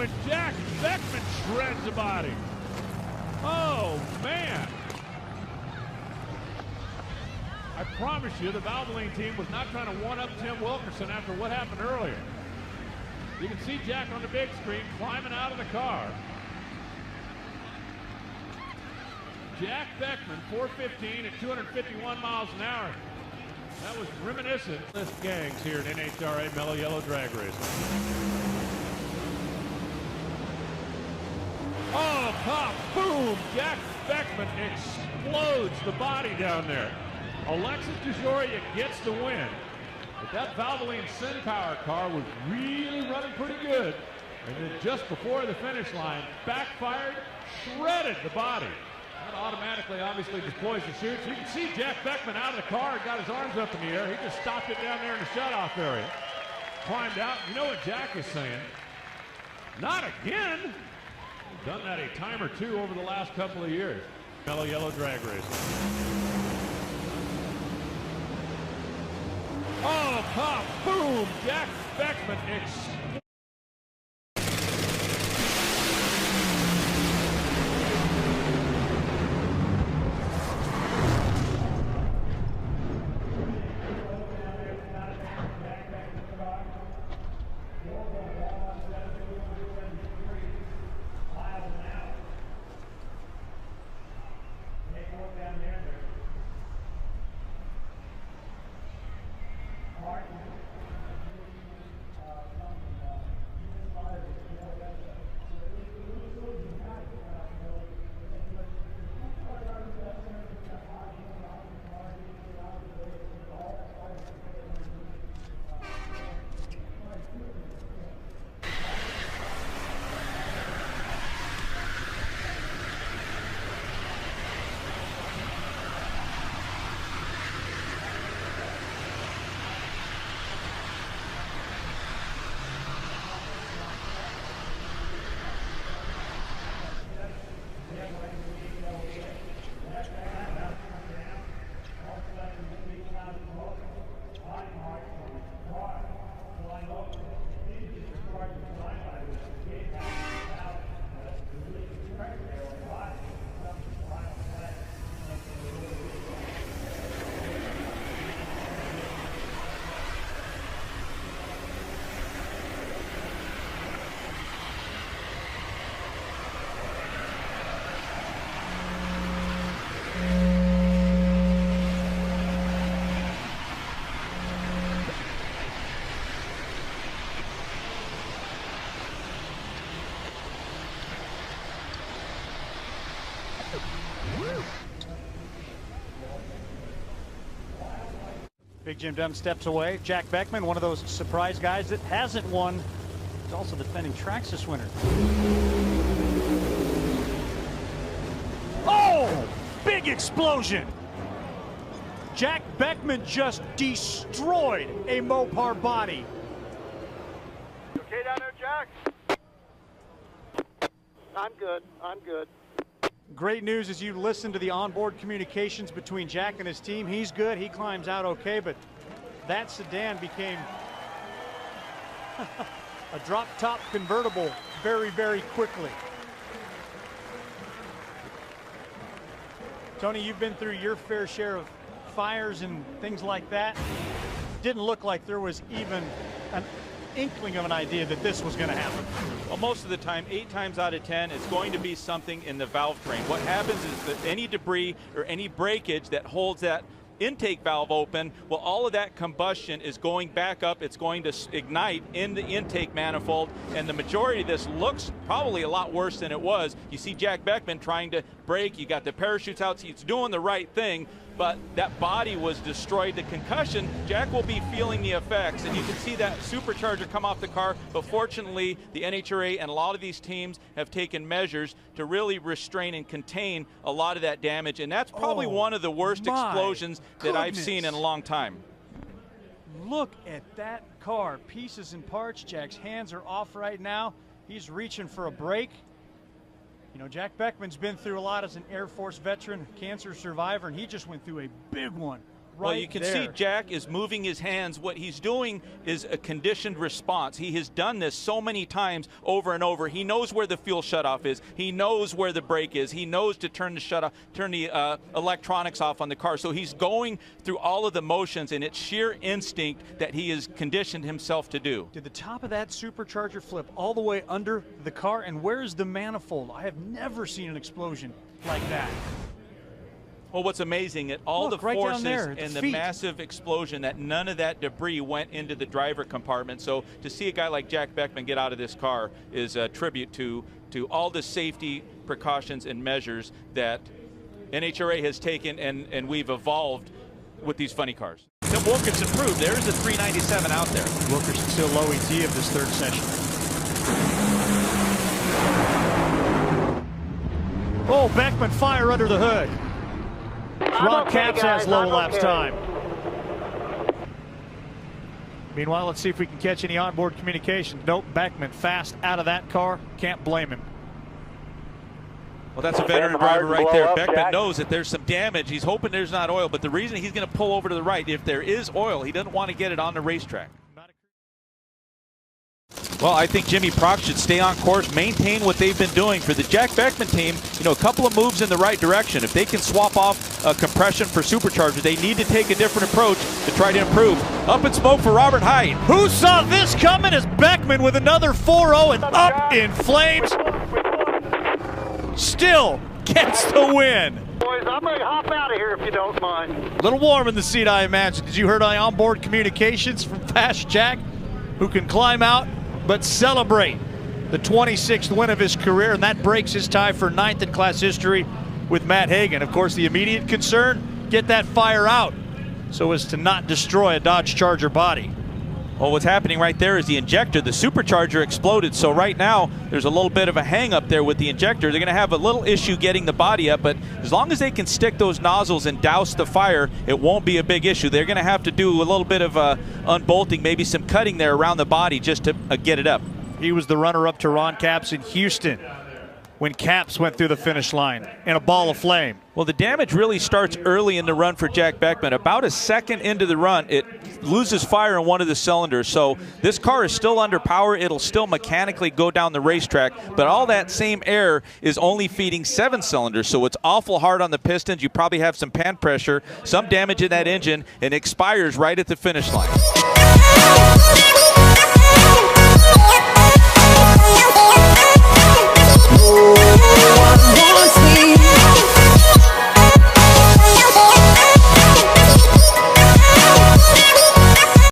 and Jack Beckman shreds the body. Oh, man. I promise you, the Valvoline team was not trying to one-up Tim Wilkerson after what happened earlier. You can see Jack on the big screen climbing out of the car. Jack Beckman, 4:15 at 251 miles an hour. That was reminiscent. This gangs here at NHRA Mellow Yellow Drag Racing. Oh, pop, boom! Jack Beckman explodes the body down there. Alexis DeJoria gets the win. But that Valvoline SynPower car was really running pretty good. And then just before the finish line, backfired, shredded the body. That automatically, obviously, deploys the chutes. You can see Jack Beckman out of the car and got his arms up in the air. He just stopped it down there in the shutoff area. Climbed out. You know what Jack is saying? Not again. He's done that a time or two over the last couple of years. Mellow Yellow Drag Racing. Oh, pop, boom! Jack Beckman explodes. Big Jim Dunn steps away. Jack Beckman, one of those surprise guys that hasn't won. He's also the defending Traxxas winner. Oh! Big explosion! Jack Beckman just destroyed a Mopar body. You okay down there, Jack? I'm good. I'm good. Great news as you listen to the onboard communications between Jack and his team. He's good. He climbs out okay, but that sedan became a drop-top convertible very, very quickly. Tony, you've been through your fair share of fires and things like that. Didn't look like there was even an inkling of an idea that this was going to happen. Well, most of the time, 8 times out of 10, it's going to be something in the valve train. What happens is that any debris or any breakage that holds that intake valve open, well, all of that combustion is going back up. It's going to ignite in the intake manifold, and the majority of this looks probably a lot worse than it was. You see Jack Beckman trying to brake. You got the parachutes out. He's doing the right thing, but that body was destroyed. The concussion, Jack will be feeling the effects, and you can see that supercharger come off the car, but fortunately the NHRA and a lot of these teams have taken measures to really restrain and contain a lot of that damage, and that's probably one of the worst explosions that I've seen in a long time. Look at that car, pieces and parts. Jack's hands are off right now. He's reaching for a break. You know, Jack Beckman's been through a lot as an Air Force veteran, cancer survivor, and he just went through a big one Well, you can see Jack is moving his hands. What he's doing is a conditioned response. He has done this so many times over and over. He knows where the fuel shutoff is. He knows where the brake is. He knows to turn the electronics off on the car. So he's going through all of the motions, and it's sheer instinct that he has conditioned himself to do. Did the top of that supercharger flip all the way under the car? And where's the manifold? I have never seen an explosion like that. Well, what's amazing at all the right forces and the massive explosion, that none of that debris went into the driver compartment. So to see a guy like Jack Beckman get out of this car is a tribute to all the safety precautions and measures that NHRA has taken and we've evolved with these funny cars. Tim Wilkinson proved there's a 397 out there. Wilkinson still low ET of this third session. Oh, Beckman fire under the hood. Ron Capps has low laps time. Meanwhile, let's see if we can catch any onboard communication. Nope, Beckman fast out of that car. Can't blame him. Well, that's a veteran driver right there. Beckman knows that there's some damage. He's hoping there's not oil, but the reason he's going to pull over to the right, if there is oil, he doesn't want to get it on the racetrack. Well, I think Jimmy Prock should stay on course, maintain what they've been doing. For the Jack Beckman team, you know, a couple of moves in the right direction. If they can swap off compression for superchargers, they need to take a different approach to try to improve. Up in smoke for Robert Hyde. Who saw this coming as Beckman with another 4-0 and up in flames. Still gets the win. Boys, I'm going to hop out of here if you don't mind. A little warm in the seat, I imagine. Did you hear the onboard communications from Fast Jack, who can climb out but celebrate the 26th win of his career, and that breaks his tie for 9th in class history with Matt Hagan. Of course, the immediate concern, get that fire out so as to not destroy a Dodge Charger body. Well, what's happening right there is the injector, the supercharger exploded, so right now there's a little bit of a hang up there with the injector. They're going to have a little issue getting the body up, but as long as they can stick those nozzles and douse the fire, it won't be a big issue. They're going to have to do a little bit of unbolting, maybe some cutting there around the body just to get it up. He was the runner-up to Ron Capps in Houston when Capps went through the finish line in a ball of flame. Well, the damage really starts early in the run for Jack Beckman. About a second into the run, it loses fire in one of the cylinders. So this car is still under power. It'll still mechanically go down the racetrack, but all that same air is only feeding 7 cylinders. So it's awful hard on the pistons. You probably have some pan pressure, some damage in that engine, and expires right at the finish line.